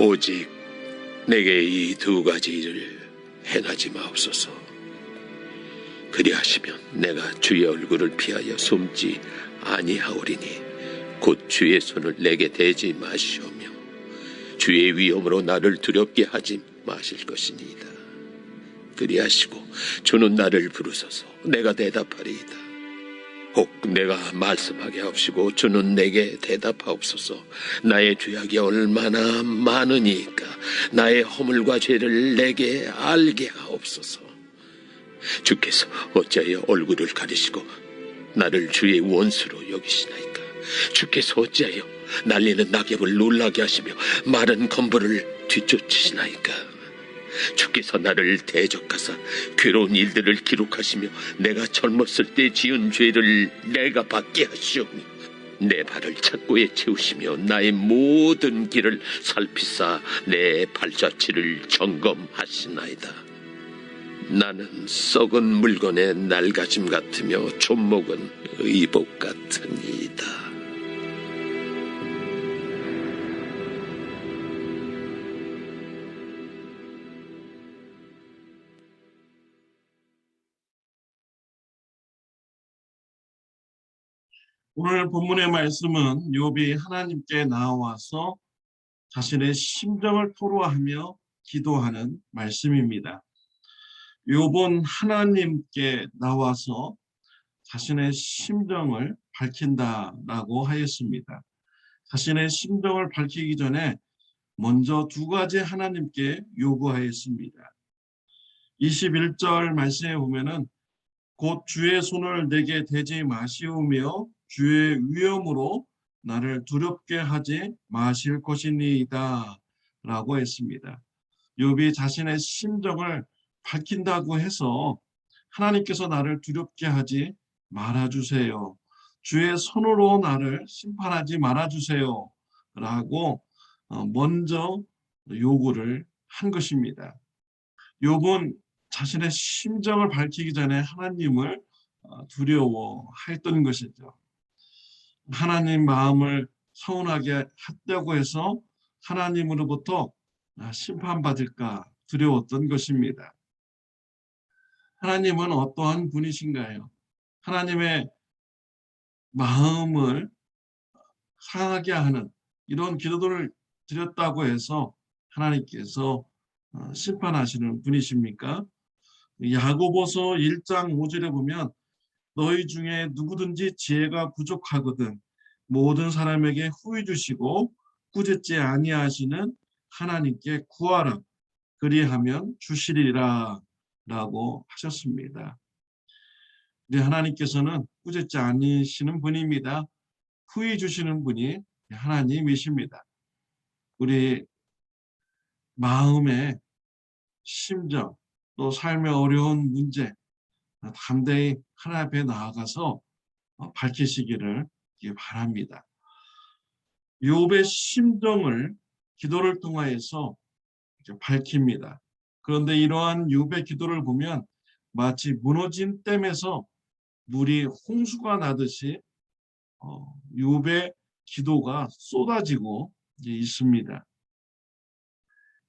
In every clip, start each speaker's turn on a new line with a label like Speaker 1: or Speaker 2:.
Speaker 1: 오직 내게 이 두 가지 일을 행하지 마옵소서. 그리하시면 내가 주의 얼굴을 피하여 숨지 아니하오리니 곧 주의 손을 내게 대지 마시오며 주의 위엄으로 나를 두렵게 하지 마실 것이니이다. 그리하시고 주는 나를 부르소서. 내가 대답하리이다. 혹 내가 말씀하게 하옵시고 주는 내게 대답하옵소서. 나의 죄악이 얼마나 많으니까 나의 허물과 죄를 내게 알게 하옵소서. 주께서 어찌하여 얼굴을 가리시고 나를 주의 원수로 여기시나이까. 주께서 어찌하여 날리는 낙엽을 놀라게 하시며 마른 건물을 뒤쫓으시나이까. 주께서 나를 대적하사 괴로운 일들을 기록하시며 내가 젊었을 때 지은 죄를 내가 받게 하시오니 내 발을 착고에 채우시며 나의 모든 길을 살피사 내 발자취를 점검하시나이다. 나는 썩은 물건의 낡아짐 같으며 존목은 의복 같으니이다.
Speaker 2: 오늘 본문의 말씀은 욥이 하나님께 나와서 자신의 심정을 토로하며 기도하는 말씀입니다. 욥은 하나님께 나와서 자신의 심정을 밝힌다라고 하였습니다. 자신의 심정을 밝히기 전에 먼저 두 가지 하나님께 요구하였습니다. 21절 말씀에 보면은 곧 주의 손을 내게 대지 마시오며 주의 위엄으로 나를 두렵게 하지 마실 것이니이다 라고 했습니다. 욥이 자신의 심정을 밝힌다고 해서 하나님께서 나를 두렵게 하지 말아주세요. 주의 손으로 나를 심판하지 말아주세요 라고 먼저 요구를 한 것입니다. 욥은 자신의 심정을 밝히기 전에 하나님을 두려워했던 것이죠. 하나님 마음을 서운하게 했다고 해서 하나님으로부터 심판받을까 두려웠던 것입니다. 하나님은 어떠한 분이신가요? 하나님의 마음을 상하게 하는 이런 기도를 드렸다고 해서 하나님께서 심판하시는 분이십니까? 야고보서 1장 5절에 보면 너희 중에 누구든지 지혜가 부족하거든 모든 사람에게 후히 주시고 꾸짖지 아니하시는 하나님께 구하라 그리하면 주시리라 라고 하셨습니다. 우리 하나님께서는 꾸짖지 않으시는 분입니다. 후히 주시는 분이 하나님이십니다. 우리 마음의 심정 또 삶의 어려운 문제 담대히 하나님 앞에 나아가서 밝히시기를 바랍니다. 욥의 심정을 기도를 통하여서 밝힙니다. 그런데 이러한 욥의 기도를 보면 마치 무너진 댐에서 물이 홍수가 나듯이 욥의 기도가 쏟아지고 있습니다.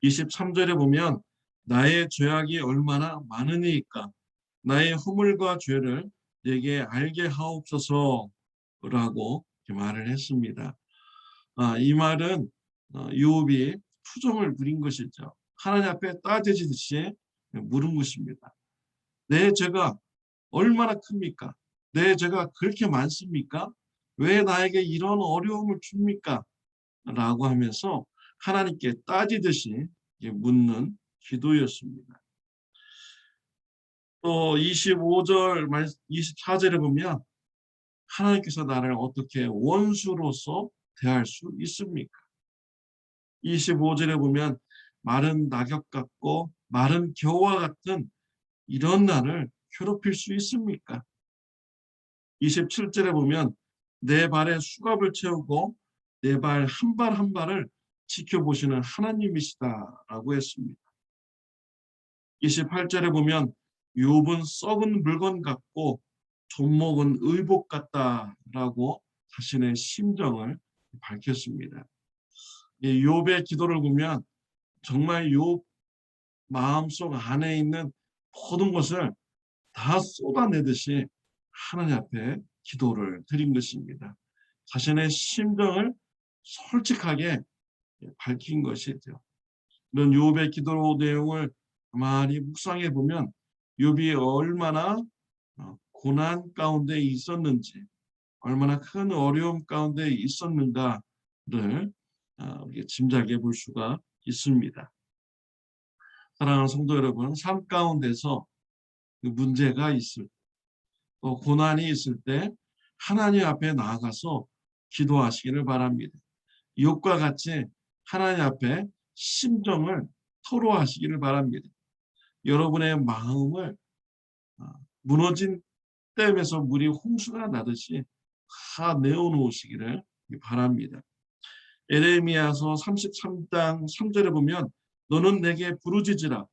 Speaker 2: 23절에 보면 나의 죄악이 얼마나 많으니까 나의 허물과 죄를 내게 알게 하옵소서라고 말을 했습니다. 이 말은 욥이 투정을 부린 것이죠. 하나님 앞에 따지듯이 물은 것입니다. 내 죄가 얼마나 큽니까? 내 죄가 그렇게 많습니까? 왜 나에게 이런 어려움을 줍니까? 라고 하면서 하나님께 따지듯이 묻는 기도였습니다. 또 25절, 24절에 보면 하나님께서 나를 어떻게 원수로서 대할 수 있습니까? 25절에 보면 마른 낙엽 같고 마른 겨와 같은 이런 나를 괴롭힐 수 있습니까? 27절에 보면 내 발에 수갑을 채우고 내 발 한 발 한 발을 지켜보시는 하나님이시다라고 했습니다. 28절에 보면 욥은 썩은 물건 같고 존목은 의복 같다라고 자신의 심정을 밝혔습니다. 이 욥의 기도를 보면 정말 욥 마음속 안에 있는 모든 것을 다 쏟아내듯이 하나님 앞에 기도를 드린 것입니다. 자신의 심정을 솔직하게 밝힌 것이죠. 이런 욥의 기도 내용을 가만히 묵상해 보면 욥이 얼마나 고난 가운데 있었는지, 얼마나 큰 어려움 가운데 있었는가를 우리가 짐작해 볼 수가 있습니다. 사랑하는 성도 여러분, 삶 가운데서 문제가 있을 때, 또 고난이 있을 때 하나님 앞에 나아가서 기도하시기를 바랍니다. 욥과 같이 하나님 앞에 심정을 토로하시기를 바랍니다. 여러분의 마음을 무너진 댐에서 물이 홍수가 나듯이 다 내어놓으시기를 바랍니다. 에레미야서 33장 3절에 보면 너는 내게 부르짖으라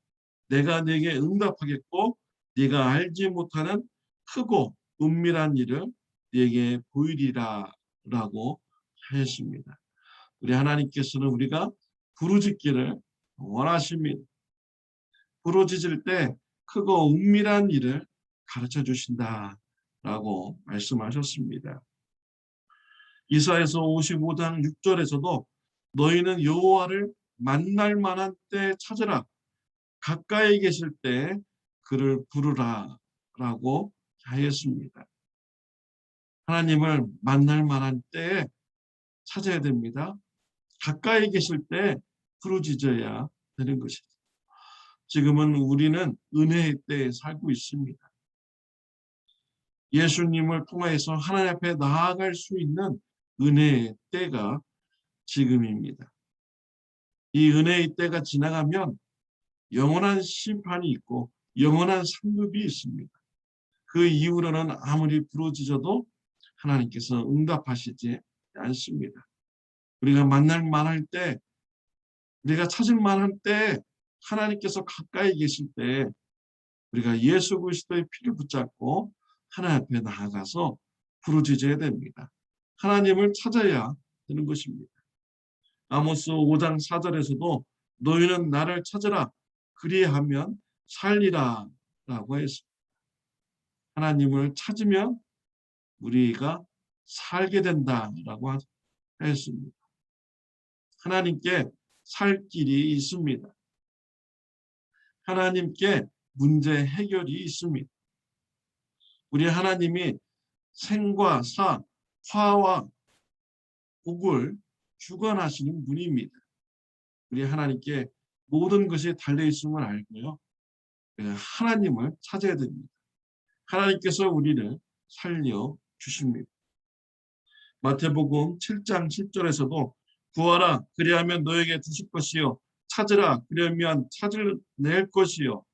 Speaker 2: 내가 네게 응답하겠고 네가 알지 못하는 크고 은밀한 일을 네게 보이리라 라고 하셨습니다. 우리 하나님께서는 우리가 부르짖기를 원하십니다. 부르짖을 때 크고 은밀한 일을 가르쳐 주신다라고 말씀하셨습니다. 이사야서 55장 6절에서도 너희는 여호와를 만날 만한 때 찾으라 가까이 계실 때 그를 부르라 라고 하였습니다. 하나님을 만날 만한 때에 찾아야 됩니다. 가까이 계실 때 부르짖어야 되는 것이죠. 지금은 우리는 은혜의 때에 살고 있습니다. 예수님을 통해서 하나님 앞에 나아갈 수 있는 은혜의 때가 지금입니다. 이 은혜의 때가 지나가면 영원한 심판이 있고 영원한 상급이 있습니다. 그 이후로는 아무리 부르짖어도 하나님께서 응답하시지 않습니다. 우리가 만날 만할 때, 우리가 찾을 만한 때, 하나님께서 가까이 계실 때 우리가 예수 그리스도의 피를 붙잡고 하나님 앞에 나아가서 부르짖어야 됩니다. 하나님을 찾아야 되는 것입니다. 아모스 5장 4절에서도 너희는 나를 찾으라 그리하면 살리라 라고 했습니다. 하나님을 찾으면 우리가 살게 된다라고 했습니다. 하나님께 살 길이 있습니다. 하나님께 문제 해결이 있습니다. 우리 하나님이 생과 사, 화와 복을 주관하시는 분입니다. 우리 하나님께 모든 것이 달려있음을 알고요. 하나님을 찾아야 됩니다. 하나님께서 우리를 살려주십니다. 마태복음 7장 10절에서도 구하라 그리하면 너에게 주실 것이요 찾으라 그러면 찾을 것이요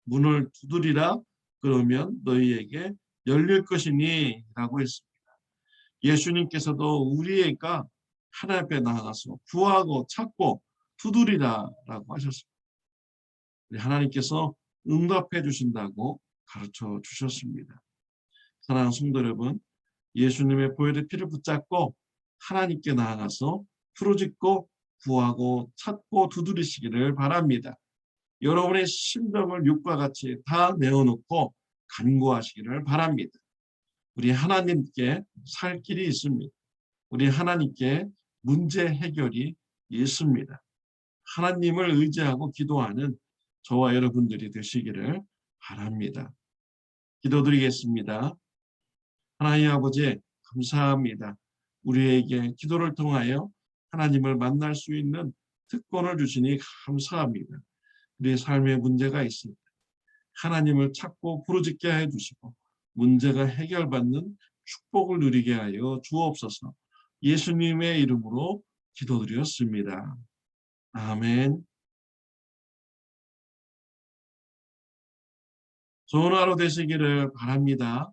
Speaker 2: 문을 두드리라 그러면 너희에게 열릴 것이니 라고 했습니다. 예수님께서도 우리가 하나님 앞에 나아가서 구하고 찾고 두드리라 라고 하셨습니다. 하나님께서 응답해 주신다고 가르쳐 주셨습니다. 사랑하는 성도 여러분, 예수님의 보혈의 피를 붙잡고 하나님께 나아가서 부르짖고 구하고 찾고 두드리시기를 바랍니다. 여러분의 심정을 육과 같이 다 내어놓고 간구하시기를 바랍니다. 우리 하나님께 살 길이 있습니다. 우리 하나님께 문제 해결이 있습니다. 하나님을 의지하고 기도하는 저와 여러분들이 되시기를 바랍니다. 기도드리겠습니다. 하나님 아버지 감사합니다. 우리에게 기도를 통하여 하나님을 만날 수 있는 특권을 주시니 감사합니다. 우리의 삶에 문제가 있을 때 하나님을 찾고 부르짖게 해주시고 문제가 해결받는 축복을 누리게 하여 주옵소서. 예수님의 이름으로 기도드렸습니다. 아멘. 좋은 하루 되시기를 바랍니다.